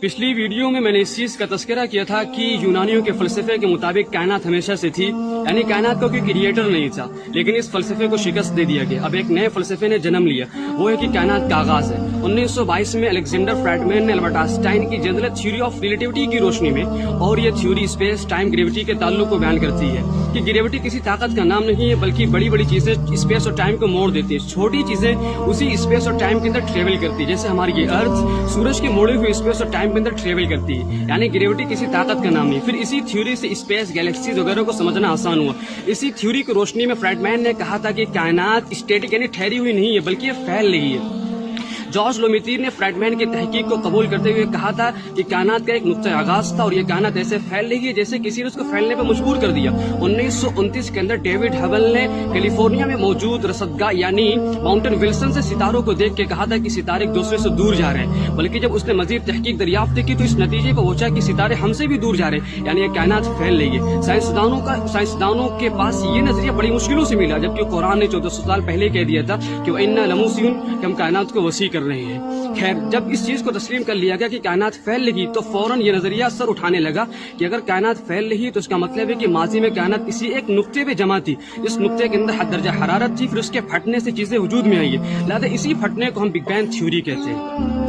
پچھلی ویڈیو میں نے اس چیز کا تذکرہ کیا تھا کہ یونانیوں کے فلسفے کے مطابق کائنات ہمیشہ سے تھی، یعنی کائنات کا کوئی کریٹر نہیں تھا، لیکن اس فلسفے کو شکست دے دیا گیا۔ اب ایک نئے فلسفے نے جنم لیا، وہ ہے کہ کائنات کا آغاز ہے۔ 1922 میں الیگزینڈر فرائڈمین نے البرٹ آئنسٹائن کی جنرل تھیوری آف ریلیٹیوٹی کی روشنی میں، اور یہ تھیوری اسپیس ٹائم گریوٹی کے تعلق کو بیان کرتی ہے کہ گریوٹی کسی طاقت کا نام نہیں ہے، بلکہ بڑی بڑی چیزیں اسپیس اور ٹائم کو موڑ دیتی ہیں، چھوٹی چیزیں اسی اسپیس اور ٹائم کے اندر ٹریول کرتی ہے، جیسے ہماری یہ ارتھ سورج کے موڑے ہوئے اسپیس اور ٹائم کے اندر ٹریول کرتی ہے، یعنی گریوٹی کسی طاقت کا نام نہیں۔ پھر اسی تھیوری سے اسپیس، گیلیکسیز وغیرہ کو سمجھنا آسان ہوا۔ اسی تھیوری کی روشنی میں فرائڈمین نے کہا تھا کہ کائنات اسٹیٹک یعنی ٹھہری ہوئی نہیں ہے، بلکہ یہ پھیل رہی ہے۔ جارج لومیتیر نے فرائڈمین کی تحقیق کو قبول کرتے ہوئے کہا تھا کہ کائنات کا ایک نقطہ آغاز تھا، اور یہ کائنات ایسے پھیل رہی ہے جیسے کسی نے اس کو پھیلنے پہ مجبور کر دیا۔ 1929 کے اندر ڈیوڈ ہبل نے کیلیفورنیا میں موجود رصدگاہ یعنی ماؤنٹن ولسن سے ستاروں کو دیکھ کے کہا تھا کہ ستارے ایک دوسرے سے دور جا رہے ہیں، بلکہ جب اس نے مزید تحقیق دریافت کی تو اس نتیجے پر پہنچا کہ ستارے ہم سے بھی دور جا رہے ہیں، یعنی یہ کائنات پھیل رہی ہے۔ سائنسدانوں کے پاس یہ نظریہ بڑی مشکلوں سے ملا، جبکہ قرآن نے 1400 سال پہلے کہہ دیا تھا کہ وَإِنَّا لَمُوسِعُونَ کہ ہم کائنات کو وسیع کر رہے ہیں۔ خیر، جب اس چیز کو تسلیم کر لیا گیا کہ کائنات پھیل رہی تو فوراً یہ نظریہ سر اٹھانے لگا کہ اگر کائنات پھیل رہی تو اس کا مطلب ہے کہ ماضی میں کائنات کسی ایک نقطے پہ جمع تھی، اس نقطے کے اندر حد درجہ حرارت تھی، پھر اس کے پھٹنے سے چیزیں وجود میں آئی ہے، لہٰذا اسی پھٹنے کو ہم بگ بینگ تھیوری کہتے ہیں۔